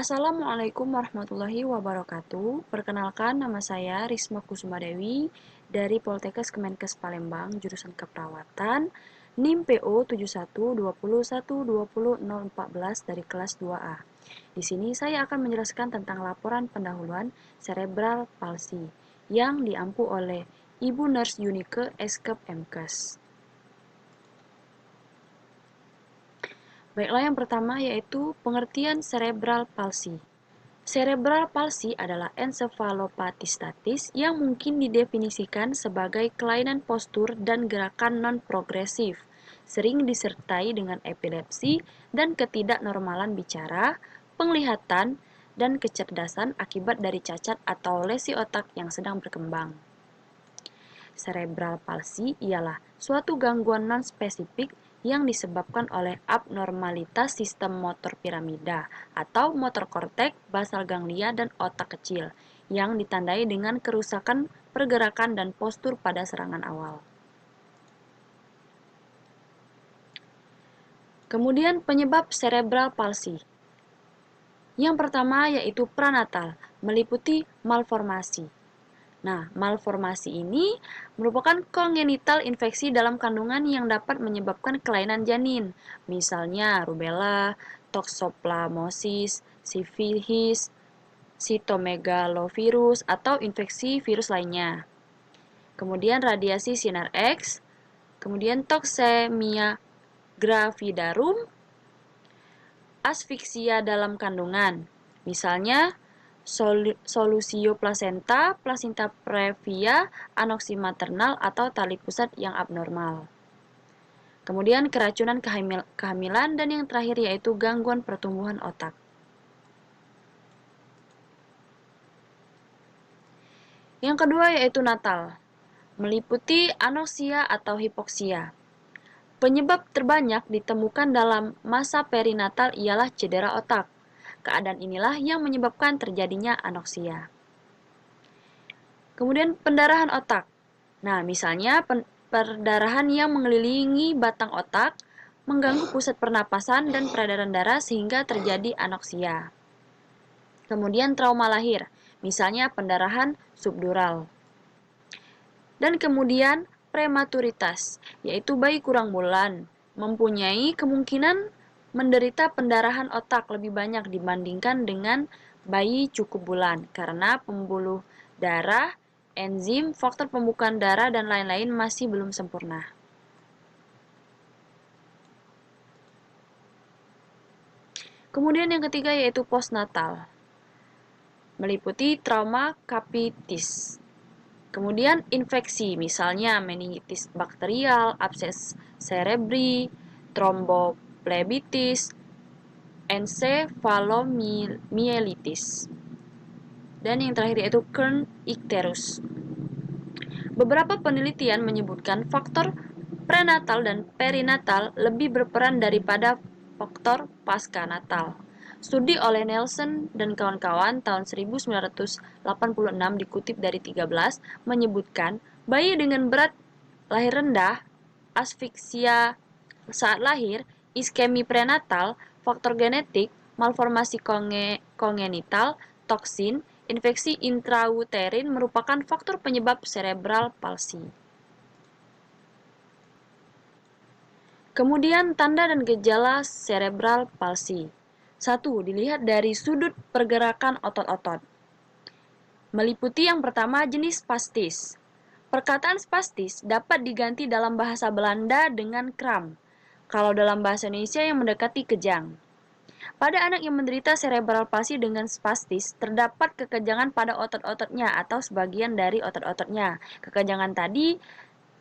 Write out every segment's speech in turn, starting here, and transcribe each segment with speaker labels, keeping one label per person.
Speaker 1: Assalamualaikum warahmatullahi wabarakatuh. Perkenalkan, nama saya Risma Kusumadewi dari Poltekkes Kemenkes Palembang, jurusan Keperawatan, NIM PO 7120120014 dari kelas 2A. Di sini saya akan menjelaskan tentang laporan pendahuluan cerebral palsy yang diampu oleh Ibu Nurse Yunike Eskep Mkes. Baiklah, yang pertama yaitu pengertian cerebral palsy. Cerebral palsy adalah ensefalopati statis yang mungkin didefinisikan sebagai kelainan postur dan gerakan non-progresif, sering disertai dengan epilepsi dan ketidaknormalan bicara, penglihatan, dan kecerdasan akibat dari cacat atau lesi otak yang sedang berkembang. Cerebral palsy ialah suatu gangguan non-spesifik yang disebabkan oleh abnormalitas sistem motor piramida atau motor korteks, basal ganglia, dan otak kecil yang ditandai dengan kerusakan pergerakan dan postur pada serangan awal. Kemudian penyebab cerebral palsy. Yang pertama yaitu pranatal, meliputi malformasi. Nah, malformasi ini merupakan kongenital infeksi dalam kandungan yang dapat menyebabkan kelainan janin, misalnya rubella, toxoplasmosis, sifilis, sitomegalovirus, atau infeksi virus lainnya. Kemudian radiasi sinar X, kemudian toksemia gravidarum, asfiksia dalam kandungan, misalnya solusio plasenta, plasinta previa, anoksi maternal, atau tali pusat yang abnormal. Kemudian keracunan kehamilan, dan yang terakhir yaitu gangguan pertumbuhan otak. Yang kedua yaitu natal, meliputi anoksia atau hipoksia. Penyebab terbanyak ditemukan dalam masa perinatal ialah cedera otak. Keadaan inilah yang menyebabkan terjadinya anoksia. Kemudian pendarahan otak. Nah, misalnya perdarahan yang mengelilingi batang otak, mengganggu pusat pernapasan dan peredaran darah sehingga terjadi anoksia. Kemudian trauma lahir, misalnya pendarahan subdural. Dan kemudian prematuritas, yaitu bayi kurang bulan, mempunyai kemungkinan menderita pendarahan otak lebih banyak dibandingkan dengan bayi cukup bulan karena pembuluh darah, enzim, faktor pembukaan darah, dan lain-lain masih belum sempurna. Kemudian yang ketiga yaitu postnatal, meliputi trauma capitis. Kemudian infeksi, misalnya meningitis bakterial, abses cerebri, tromboflebitis, encefalomielitis. Dan yang terakhir yaitu Kern icterus. Beberapa penelitian menyebutkan faktor prenatal dan perinatal lebih berperan daripada faktor pasca-natal. Studi oleh Nelson dan kawan-kawan tahun 1986 dikutip dari 13 menyebutkan bayi dengan berat lahir rendah, asfiksia saat lahir, iskemi prenatal, faktor genetik, malformasi kongenital, toksin, infeksi intrauterin merupakan faktor penyebab cerebral palsy. Kemudian tanda dan gejala cerebral palsy. 1. Dilihat dari sudut pergerakan otot-otot. Meliputi yang pertama jenis spastis. Perkataan spastis dapat diganti dalam bahasa Belanda dengan kram, kalau dalam bahasa Indonesia yang mendekati kejang. Pada anak yang menderita cerebral palsy dengan spastis, terdapat kekejangan pada otot-ototnya atau sebagian dari otot-ototnya. Kekejangan tadi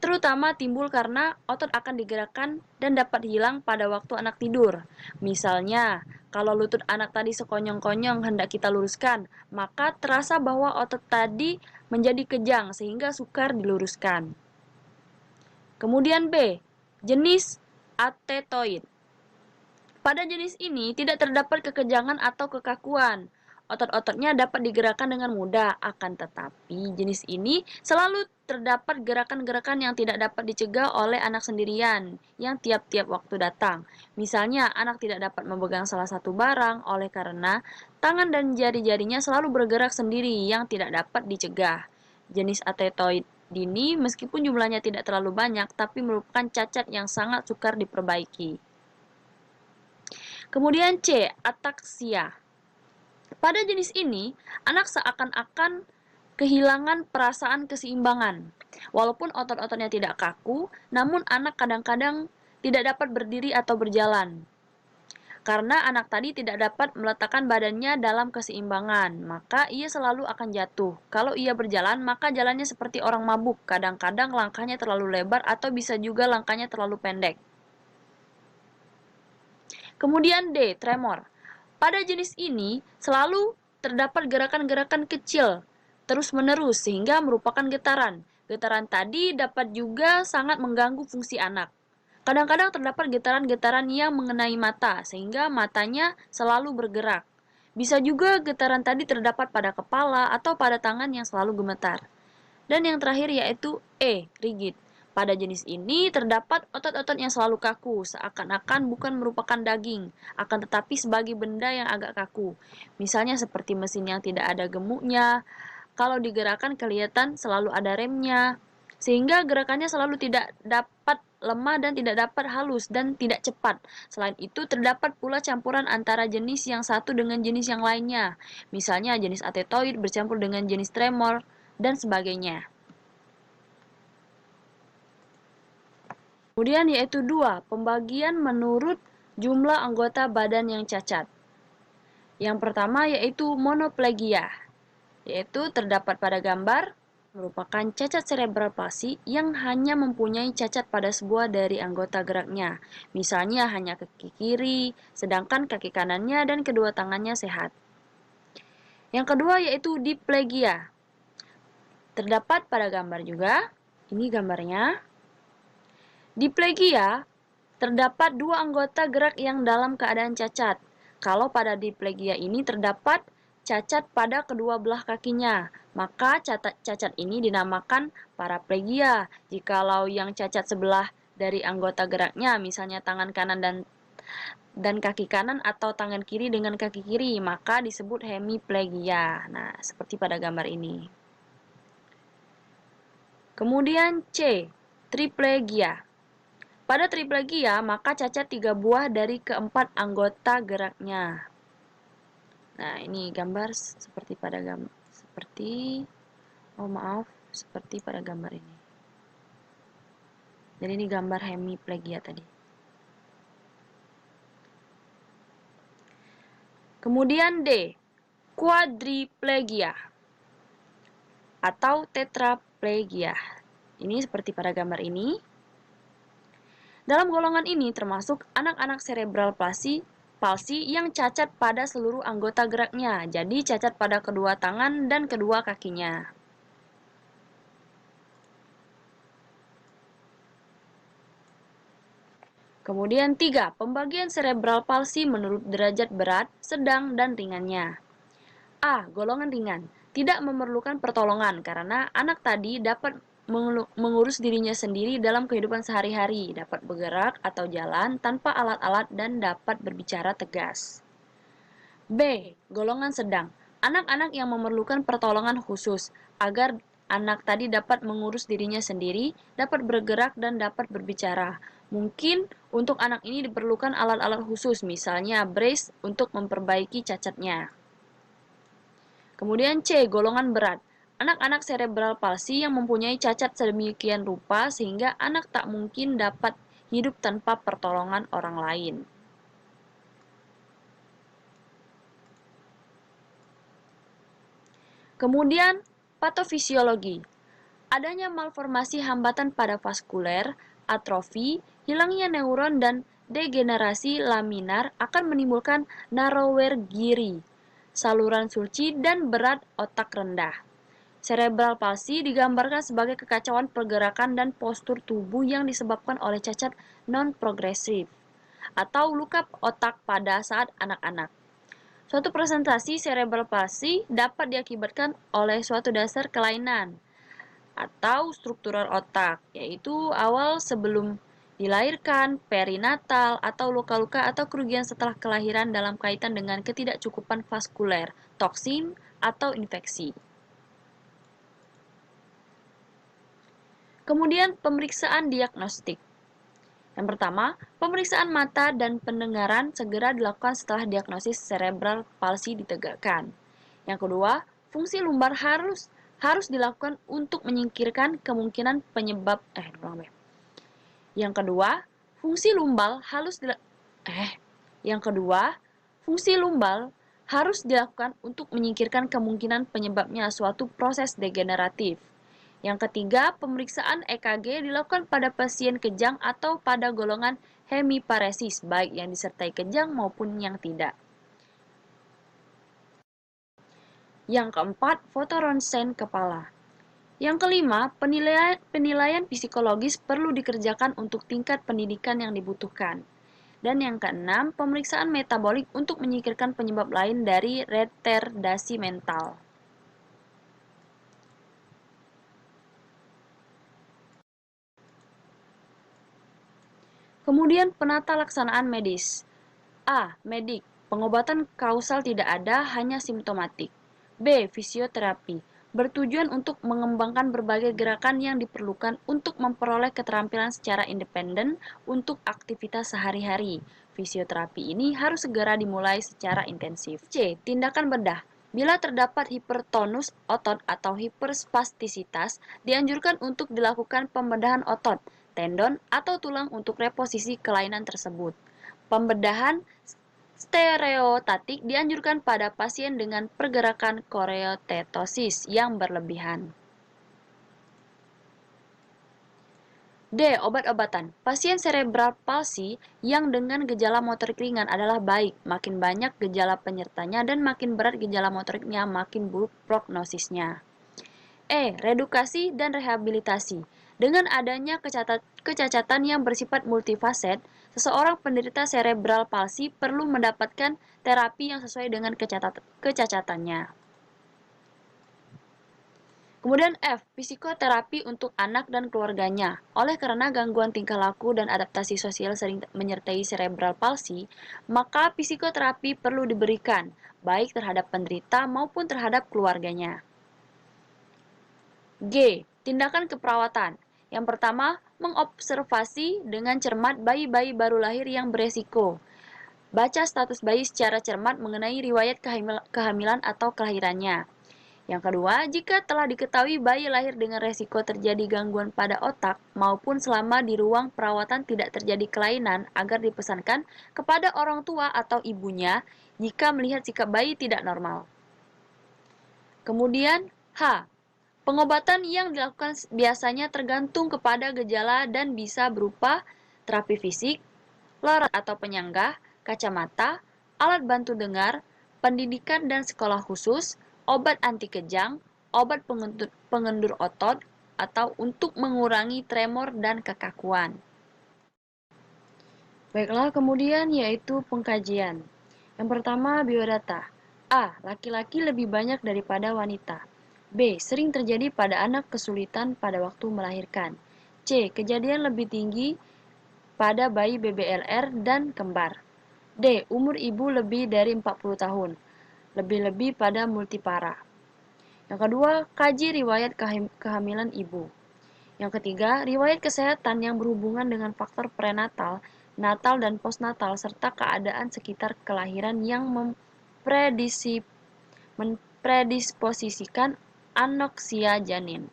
Speaker 1: terutama timbul karena otot akan digerakkan dan dapat hilang pada waktu anak tidur. Misalnya, kalau lutut anak tadi sekonyong-konyong hendak kita luruskan, maka terasa bahwa otot tadi menjadi kejang sehingga sukar diluruskan. Kemudian B, jenis atetoid. Pada jenis ini tidak terdapat kekejangan atau kekakuan. Otot-ototnya dapat digerakkan dengan mudah, akan tetapi jenis ini selalu terdapat gerakan-gerakan yang tidak dapat dicegah oleh anak sendirian yang tiap-tiap waktu datang. Misalnya, anak tidak dapat memegang salah satu barang oleh karena tangan dan jari-jarinya selalu bergerak sendiri yang tidak dapat dicegah. Jenis atetoid ini meskipun jumlahnya tidak terlalu banyak, tapi merupakan cacat yang sangat sukar diperbaiki. Kemudian C. Ataksia. Pada jenis ini, anak seakan-akan kehilangan perasaan keseimbangan. Walaupun otot-ototnya tidak kaku, namun anak kadang-kadang tidak dapat berdiri atau berjalan. Karena anak tadi tidak dapat meletakkan badannya dalam keseimbangan, maka ia selalu akan jatuh. Kalau ia berjalan, maka jalannya seperti orang mabuk. Kadang-kadang langkahnya terlalu lebar atau bisa juga langkahnya terlalu pendek. Kemudian D. Tremor. Pada jenis ini, selalu terdapat gerakan-gerakan kecil terus-menerus sehingga merupakan getaran. Getaran tadi dapat juga sangat mengganggu fungsi anak. Kadang-kadang terdapat getaran-getaran yang mengenai mata sehingga matanya selalu bergerak. Bisa juga getaran tadi terdapat pada kepala atau pada tangan yang selalu gemetar. Dan yang terakhir yaitu E. Rigid. Pada jenis ini terdapat otot-otot yang selalu kaku, seakan-akan bukan merupakan daging, akan tetapi sebagai benda yang agak kaku. Misalnya seperti mesin yang tidak ada gemuknya, kalau digerakkan kelihatan selalu ada remnya, sehingga gerakannya selalu tidak dapat lemah dan tidak dapat halus dan tidak cepat. Selain itu terdapat pula campuran antara jenis yang satu dengan jenis yang lainnya. Misalnya jenis atetoid bercampur dengan jenis tremor, dan sebagainya. Kemudian yaitu 2, pembagian menurut jumlah anggota badan yang cacat. Yang pertama yaitu monoplegia, yaitu terdapat pada gambar, merupakan cacat cerebral palsi yang hanya mempunyai cacat pada sebuah dari anggota geraknya. Misalnya hanya kaki kiri, sedangkan kaki kanannya dan kedua tangannya sehat. Yang kedua yaitu diplegia. Terdapat pada gambar juga, ini gambarnya. Diplegia, terdapat 2 anggota gerak yang dalam keadaan cacat. Kalau pada diplegia ini terdapat cacat pada kedua belah kakinya, maka cacat ini dinamakan paraplegia. Jikalau yang cacat sebelah dari anggota geraknya, misalnya tangan kanan dan kaki kanan atau tangan kiri dengan kaki kiri, maka disebut hemiplegia. Nah, seperti pada gambar ini. Kemudian C, triplegia. Pada triplegia, maka cacat 3 buah dari keempat anggota geraknya. Nah, ini gambar seperti pada gambar ini. Jadi ini gambar hemiplegia tadi. Kemudian D, quadriplegia atau tetraplegia. Ini seperti pada gambar ini. Dalam golongan ini termasuk anak-anak cerebral palsi yang cacat pada seluruh anggota geraknya, jadi cacat pada kedua tangan dan kedua kakinya. Kemudian 3, pembagian cerebral palsi menurut derajat berat, sedang, dan ringannya. A. Golongan ringan. Tidak memerlukan pertolongan karena anak tadi dapat mengurus dirinya sendiri dalam kehidupan sehari-hari, dapat bergerak atau jalan tanpa alat-alat dan dapat berbicara tegas. B. Golongan sedang. Anak-anak yang memerlukan pertolongan khusus agar anak tadi dapat mengurus dirinya sendiri, dapat bergerak dan dapat berbicara. Mungkin untuk anak ini diperlukan alat-alat khusus, misalnya brace untuk memperbaiki cacatnya. Kemudian C. Golongan berat. Anak-anak cerebral palsi yang mempunyai cacat sedemikian rupa sehingga anak tak mungkin dapat hidup tanpa pertolongan orang lain. Kemudian, patofisiologi. Adanya malformasi hambatan pada vaskuler, atrofi, hilangnya neuron, dan degenerasi laminar akan menimbulkan narrower giri, saluran sulci, dan berat otak rendah. Cerebral palsi digambarkan sebagai kekacauan pergerakan dan postur tubuh yang disebabkan oleh cacat non-progresif atau luka otak pada saat anak-anak. Suatu presentasi cerebral palsy dapat diakibatkan oleh suatu dasar kelainan atau struktural otak, yaitu awal sebelum dilahirkan, perinatal, atau luka-luka atau kerugian setelah kelahiran dalam kaitan dengan ketidakcukupan vaskuler, toksin, atau infeksi. Kemudian pemeriksaan diagnostik. Yang pertama, pemeriksaan mata dan pendengaran segera dilakukan setelah diagnosis cerebral palsy ditegakkan. Yang kedua, fungsi lumbar harus dilakukan untuk menyingkirkan kemungkinan penyebab Yang kedua, fungsi lumbal harus fungsi lumbal harus dilakukan untuk menyingkirkan kemungkinan penyebabnya suatu proses degeneratif. Yang ketiga, pemeriksaan EKG dilakukan pada pasien kejang atau pada golongan hemiparesis, baik yang disertai kejang maupun yang tidak. Yang keempat, foto ronsen kepala. Yang kelima, penilaian psikologis perlu dikerjakan untuk tingkat pendidikan yang dibutuhkan. Dan yang keenam, pemeriksaan metabolik untuk menyingkirkan penyebab lain dari retardasi mental. Kemudian penata laksanaan medis. A. Medik. Pengobatan kausal tidak ada, hanya simptomatik. B. Fisioterapi. Bertujuan untuk mengembangkan berbagai gerakan yang diperlukan untuk memperoleh keterampilan secara independen untuk aktivitas sehari-hari. Fisioterapi ini harus segera dimulai secara intensif. C. Tindakan bedah. Bila terdapat hipertonus otot atau hiperspastisitas, dianjurkan untuk dilakukan pembedahan otot, tendon, atau tulang untuk reposisi kelainan tersebut. Pembedahan stereotatik dianjurkan pada pasien dengan pergerakan koreotetosis yang berlebihan. D. Obat-obatan. Pasien cerebral palsy yang dengan gejala motorik ringan adalah baik, makin banyak gejala penyertanya dan makin berat gejala motoriknya, makin buruk prognosisnya. E. Redukasi dan rehabilitasi. Dengan adanya kecacatan yang bersifat multifaset, seseorang penderita cerebral palsy perlu mendapatkan terapi yang sesuai dengan kecacatannya. Kemudian F. Psikoterapi untuk anak dan keluarganya. Oleh karena gangguan tingkah laku dan adaptasi sosial sering menyertai cerebral palsy, maka psikoterapi perlu diberikan, baik terhadap penderita maupun terhadap keluarganya. G. Tindakan keperawatan. Yang pertama, mengobservasi dengan cermat bayi-bayi baru lahir yang beresiko. Baca status bayi secara cermat mengenai riwayat kehamilan atau kelahirannya. Yang kedua, jika telah diketahui bayi lahir dengan resiko terjadi gangguan pada otak maupun selama di ruang perawatan tidak terjadi kelainan, agar dipesankan kepada orang tua atau ibunya jika melihat sikap bayi tidak normal. Kemudian, H. Pengobatan yang dilakukan biasanya tergantung kepada gejala dan bisa berupa terapi fisik, larat atau penyanggah, kacamata, alat bantu dengar, pendidikan dan sekolah khusus, obat anti kejang, obat pengendur otot, atau untuk mengurangi tremor dan kekakuan. Baiklah, kemudian yaitu pengkajian. Yang pertama, biodata. A. Laki-laki lebih banyak daripada wanita. B. Sering terjadi pada anak kesulitan pada waktu melahirkan. C. Kejadian lebih tinggi pada bayi BBLR dan kembar. D. Umur ibu lebih dari 40 tahun. Lebih-lebih pada multipara. Yang kedua, kaji riwayat kehamilan ibu. Yang ketiga, riwayat kesehatan yang berhubungan dengan faktor prenatal, natal dan postnatal serta keadaan sekitar kelahiran yang mempredisposisikan anoksia janin.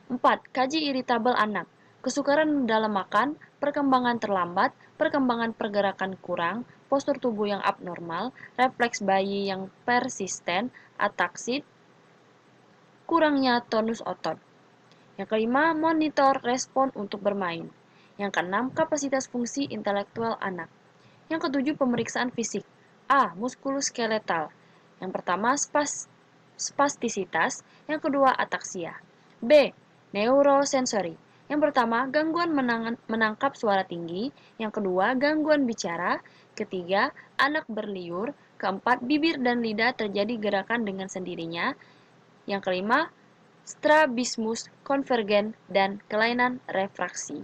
Speaker 1: 4. Kaji irritabel anak. Kesukaran dalam makan, perkembangan terlambat, perkembangan pergerakan kurang, postur tubuh yang abnormal, refleks bayi yang persisten, ataksit, kurangnya tonus otot. Yang kelima, monitor respon untuk bermain. Yang keenam, kapasitas fungsi intelektual anak. Yang ketujuh, pemeriksaan fisik. A. Muskuloskeletal. Yang pertama, spastisitas. Yang kedua, ataksia. B. Neurosensori. Yang pertama, gangguan menangkap suara tinggi. Yang kedua, gangguan bicara. Ketiga, anak berliur. Keempat, bibir dan lidah terjadi gerakan dengan sendirinya. Yang kelima, strabismus konvergen dan kelainan refraksi.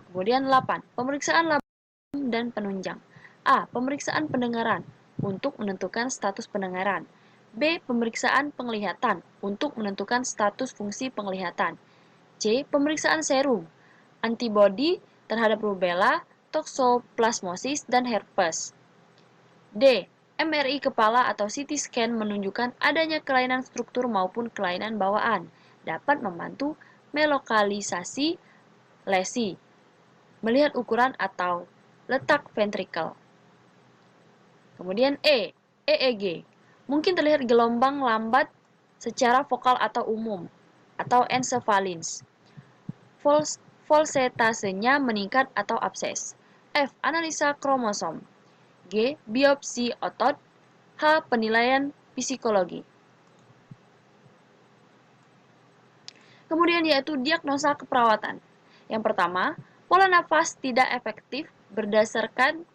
Speaker 1: Kemudian 8. Pemeriksaan laba dan penunjang. A. Pemeriksaan pendengaran untuk menentukan status pendengaran. B. Pemeriksaan penglihatan untuk menentukan status fungsi penglihatan. C. Pemeriksaan serum, antibodi terhadap rubella, toksoplasmosis, dan herpes. D. MRI kepala atau CT scan menunjukkan adanya kelainan struktur maupun kelainan bawaan, dapat membantu melokalisasi lesi, melihat ukuran atau letak ventrikel. Kemudian EEG, mungkin terlihat gelombang lambat secara vokal atau umum, atau encephalins. Voltasenya meningkat atau abses. F. Analisa kromosom. G. Biopsi otot. H. Penilaian psikologi. Kemudian yaitu diagnosa keperawatan. Yang pertama, pola nafas tidak efektif berdasarkan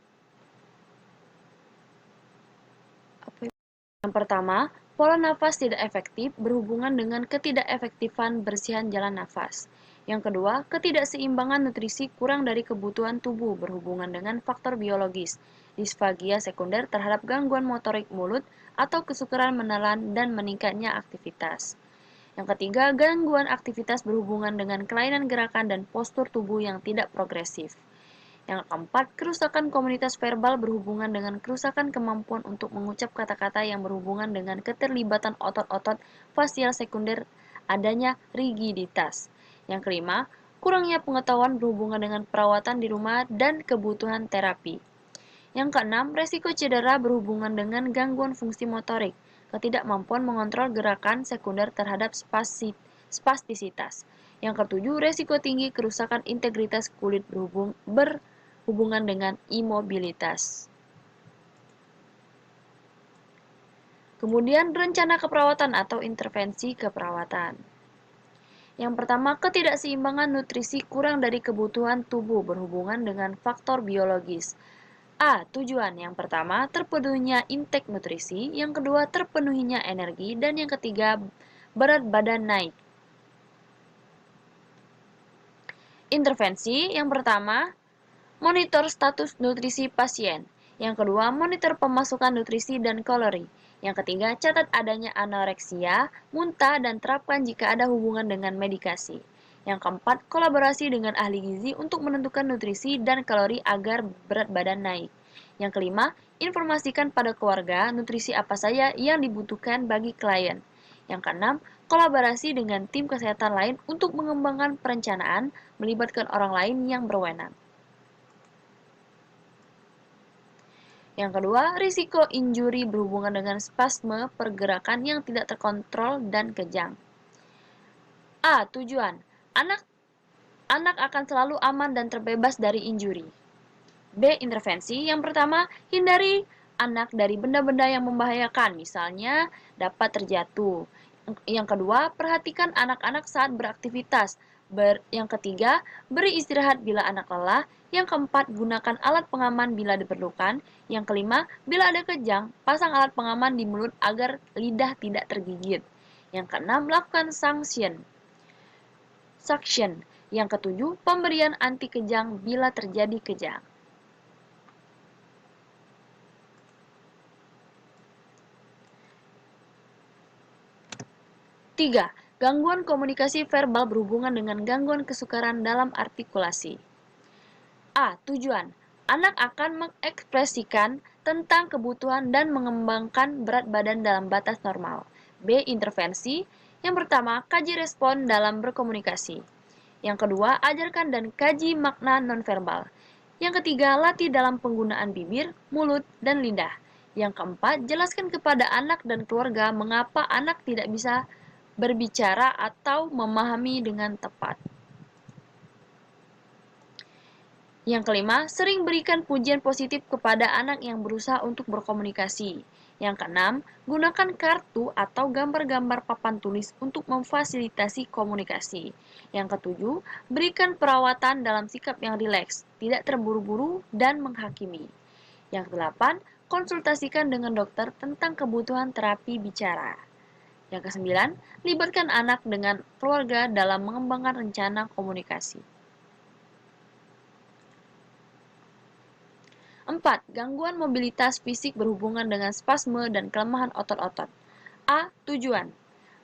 Speaker 1: pola nafas tidak efektif berhubungan dengan ketidakefektifan bersihan jalan nafas. Yang kedua, ketidakseimbangan nutrisi kurang dari kebutuhan tubuh berhubungan dengan faktor biologis, disfagia sekunder terhadap gangguan motorik mulut atau kesukaran menelan dan meningkatnya aktivitas. Yang ketiga, gangguan aktivitas berhubungan dengan kelainan gerakan dan postur tubuh yang tidak progresif. Yang keempat, kerusakan komunitas verbal berhubungan dengan kerusakan kemampuan untuk mengucap kata-kata yang berhubungan dengan keterlibatan otot-otot fasial sekunder, adanya rigiditas. Yang kelima, kurangnya pengetahuan berhubungan dengan perawatan di rumah dan kebutuhan terapi. Yang keenam, resiko cedera berhubungan dengan gangguan fungsi motorik, ketidakmampuan mengontrol gerakan sekunder terhadap spastisitas. Yang ketujuh, resiko tinggi kerusakan integritas kulit berhubungan dengan imobilitas. Kemudian rencana keperawatan atau intervensi keperawatan. Yang pertama, ketidakseimbangan nutrisi kurang dari kebutuhan tubuh berhubungan dengan faktor biologis. A. Tujuan. Yang pertama, terpenuhinya intake nutrisi. Yang kedua, terpenuhinya energi. Dan yang ketiga, berat badan naik. Intervensi. Yang pertama, monitor status nutrisi pasien. Yang kedua, monitor pemasukan nutrisi dan kalori. Yang ketiga, catat adanya anoreksia, muntah, dan terapkan jika ada hubungan dengan medikasi. Yang keempat, kolaborasi dengan ahli gizi untuk menentukan nutrisi dan kalori agar berat badan naik. Yang kelima, informasikan pada keluarga nutrisi apa saja yang dibutuhkan bagi klien. Yang keenam, kolaborasi dengan tim kesehatan lain untuk mengembangkan perencanaan melibatkan orang lain yang berwenang. Yang kedua, risiko injuri berhubungan dengan spasme pergerakan yang tidak terkontrol dan kejang. A. Tujuan. Anak akan selalu aman dan terbebas dari injuri. B. Intervensi. Yang pertama, hindari anak dari benda-benda yang membahayakan, misalnya dapat terjatuh. Yang kedua, perhatikan anak-anak saat beraktivitas. Yang ketiga, beri istirahat bila anak lelah. Yang keempat, gunakan alat pengaman bila diperlukan. Yang kelima, bila ada kejang, pasang alat pengaman di mulut agar lidah tidak tergigit. Yang keenam, lakukan suction. Yang ketujuh, pemberian anti kejang bila terjadi kejang. Tiga, gangguan komunikasi verbal berhubungan dengan gangguan kesukaran dalam artikulasi. A. Tujuan. Anak akan mengekspresikan tentang kebutuhan dan mengembangkan berat badan dalam batas normal. B. Intervensi. Yang pertama, kaji respon dalam berkomunikasi. Yang kedua, ajarkan dan kaji makna nonverbal. Yang ketiga, latih dalam penggunaan bibir, mulut, dan lidah. Yang keempat, jelaskan kepada anak dan keluarga mengapa anak tidak bisa berbicara atau memahami dengan tepat. Yang kelima, sering berikan pujian positif kepada anak yang berusaha untuk berkomunikasi. Yang keenam, gunakan kartu atau gambar-gambar papan tulis untuk memfasilitasi komunikasi. Yang ketujuh, berikan perawatan dalam sikap yang rileks, tidak terburu-buru dan menghakimi. Yang kedelapan, konsultasikan dengan dokter tentang kebutuhan terapi bicara. Yang kesembilan, libatkan anak dengan keluarga dalam mengembangkan rencana komunikasi. 4. Gangguan mobilitas fisik berhubungan dengan spasme dan kelemahan otot-otot. A. Tujuan.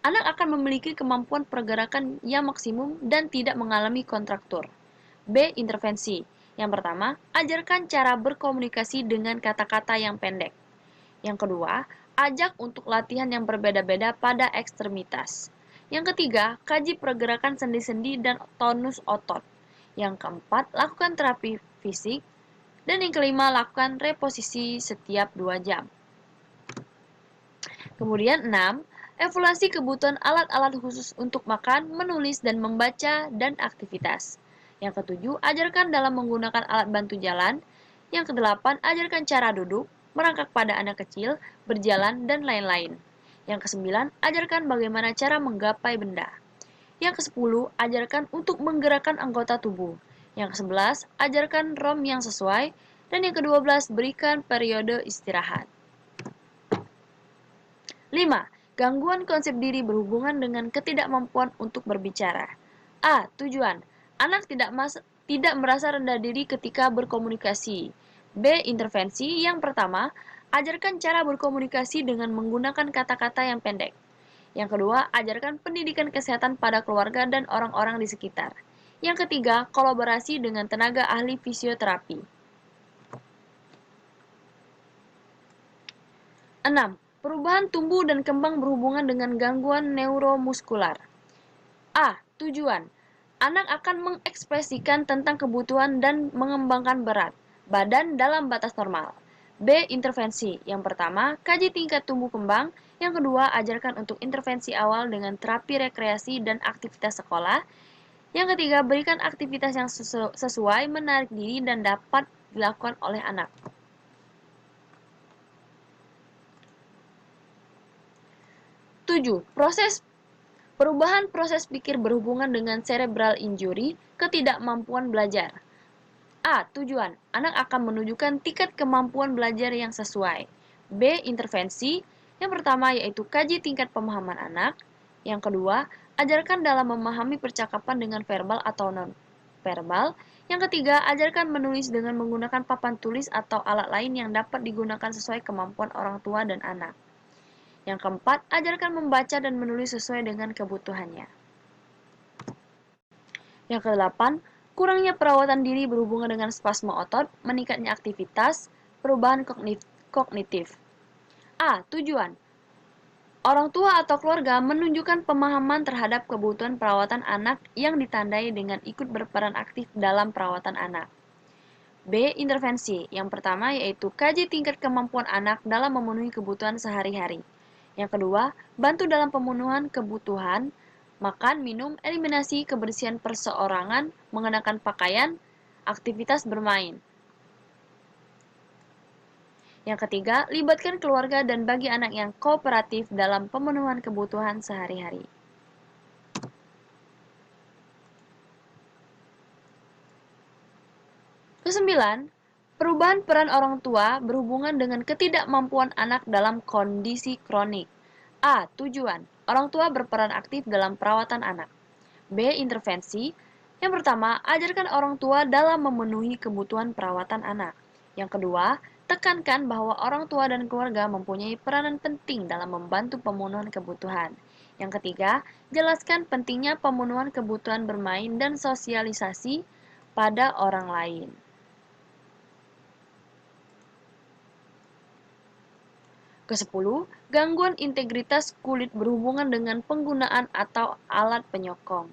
Speaker 1: Anak akan memiliki kemampuan pergerakan yang maksimum dan tidak mengalami kontraktur. B. Intervensi. Yang pertama, ajarkan cara berkomunikasi dengan kata-kata yang pendek. Yang kedua, ajak untuk latihan yang berbeda-beda pada ekstremitas. Yang ketiga, kaji pergerakan sendi-sendi dan tonus otot. Yang keempat, lakukan terapi fisik. Dan yang kelima, lakukan reposisi setiap 2 jam. Kemudian 6, evaluasi kebutuhan alat-alat khusus untuk makan, menulis, dan membaca, dan aktivitas. Yang ketujuh, ajarkan dalam menggunakan alat bantu jalan. Yang kedelapan, ajarkan cara duduk, merangkak pada anak kecil, berjalan, dan lain-lain. Yang kesembilan, ajarkan bagaimana cara menggapai benda. Yang kesepuluh, ajarkan untuk menggerakkan anggota tubuh. Yang kesebelas, ajarkan ROM yang sesuai. Dan yang kedua belas, berikan periode istirahat. 5. Gangguan konsep diri berhubungan dengan ketidakmampuan untuk berbicara. A. Tujuan. Anak tidak merasa rendah diri ketika berkomunikasi. B. Intervensi. Yang pertama, ajarkan cara berkomunikasi dengan menggunakan kata-kata yang pendek. Yang kedua, ajarkan pendidikan kesehatan pada keluarga dan orang-orang di sekitar. Yang ketiga, kolaborasi dengan tenaga ahli fisioterapi. 6. Perubahan tumbuh dan kembang berhubungan dengan gangguan neuromuskular. A. Tujuan. Anak akan mengekspresikan tentang kebutuhan dan mengembangkan berat badan dalam batas normal. B. Intervensi. Yang pertama, kaji tingkat tumbuh kembang. Yang kedua, ajarkan untuk intervensi awal dengan terapi rekreasi dan aktivitas sekolah. Yang ketiga, berikan aktivitas yang sesuai, menarik diri, dan dapat dilakukan oleh anak. 7. Perubahan proses pikir berhubungan dengan cerebral injury, ketidakmampuan belajar. A. Tujuan. Anak akan menunjukkan tingkat kemampuan belajar yang sesuai. B. Intervensi. Yang pertama yaitu kaji tingkat pemahaman anak. Yang kedua, ajarkan dalam memahami percakapan dengan verbal atau non-verbal. Yang ketiga, ajarkan menulis dengan menggunakan papan tulis atau alat lain yang dapat digunakan sesuai kemampuan orang tua dan anak. Yang keempat, ajarkan membaca dan menulis sesuai dengan kebutuhannya. Yang kedelapan, kurangnya perawatan diri berhubungan dengan spasme otot, meningkatnya aktivitas, perubahan kognitif. A. Tujuan. Orang tua atau keluarga menunjukkan pemahaman terhadap kebutuhan perawatan anak yang ditandai dengan ikut berperan aktif dalam perawatan anak. B. Intervensi. Yang pertama yaitu kaji tingkat kemampuan anak dalam memenuhi kebutuhan sehari-hari. Yang kedua, bantu dalam pemenuhan kebutuhan, makan, minum, eliminasi, kebersihan perseorangan, mengenakan pakaian, aktivitas bermain. Yang ketiga, libatkan keluarga dan bagi anak yang kooperatif dalam pemenuhan kebutuhan sehari-hari. Kesembilan, perubahan peran orang tua berhubungan dengan ketidakmampuan anak dalam kondisi kronik. A. Tujuan. Orang tua berperan aktif dalam perawatan anak. B. Intervensi. Yang pertama, ajarkan orang tua dalam memenuhi kebutuhan perawatan anak. Yang kedua, tekankan bahwa orang tua dan keluarga mempunyai peranan penting dalam membantu pemenuhan kebutuhan. Yang ketiga, jelaskan pentingnya pemenuhan kebutuhan bermain dan sosialisasi pada orang lain. Ke-10, gangguan integritas kulit berhubungan dengan penggunaan atau alat penyokong.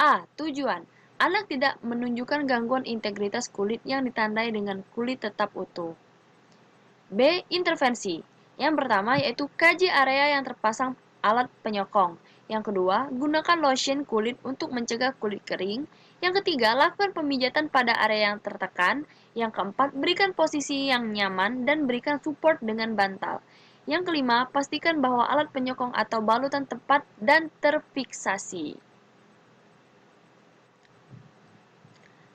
Speaker 1: A. Tujuan. Anak tidak menunjukkan gangguan integritas kulit yang ditandai dengan kulit tetap utuh. B. Intervensi. Yang pertama yaitu kaji area yang terpasang alat penyokong. Yang kedua, gunakan lotion kulit untuk mencegah kulit kering. Yang ketiga, lakukan pemijatan pada area yang tertekan. Yang keempat, berikan posisi yang nyaman dan berikan support dengan bantal. Yang kelima, pastikan bahwa alat penyokong atau balutan tepat dan terfiksasi.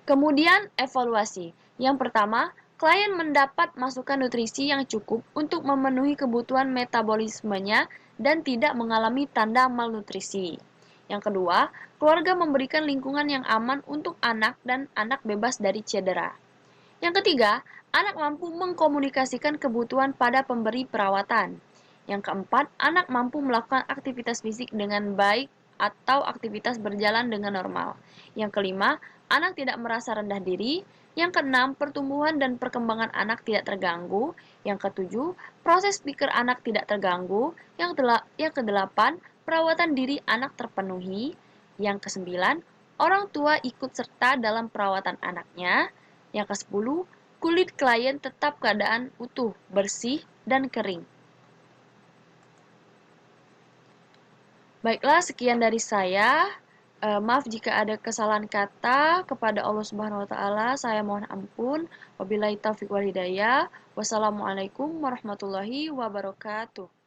Speaker 1: Kemudian, evaluasi. Yang pertama, klien mendapat masukan nutrisi yang cukup untuk memenuhi kebutuhan metabolismenya dan tidak mengalami tanda malnutrisi. Yang kedua, keluarga memberikan lingkungan yang aman untuk anak dan anak bebas dari cedera. Yang ketiga, anak mampu mengkomunikasikan kebutuhan pada pemberi perawatan. Yang keempat, anak mampu melakukan aktivitas fisik dengan baik atau aktivitas berjalan dengan normal. Yang kelima, anak tidak merasa rendah diri. Yang keenam, pertumbuhan dan perkembangan anak tidak terganggu. Yang ketujuh, proses pikir anak tidak terganggu. Yang kedelapan, perawatan diri anak terpenuhi. Yang kesembilan, orang tua ikut serta dalam perawatan anaknya. Yang ke-10, kulit klien tetap keadaan utuh, bersih, dan kering. Baiklah, sekian dari saya. Maaf jika ada kesalahan kata kepada Allah Subhanahu wa taala. Saya mohon ampun. Wabillahi taufiq wal hidayah. Wassalamualaikum warahmatullahi wabarakatuh.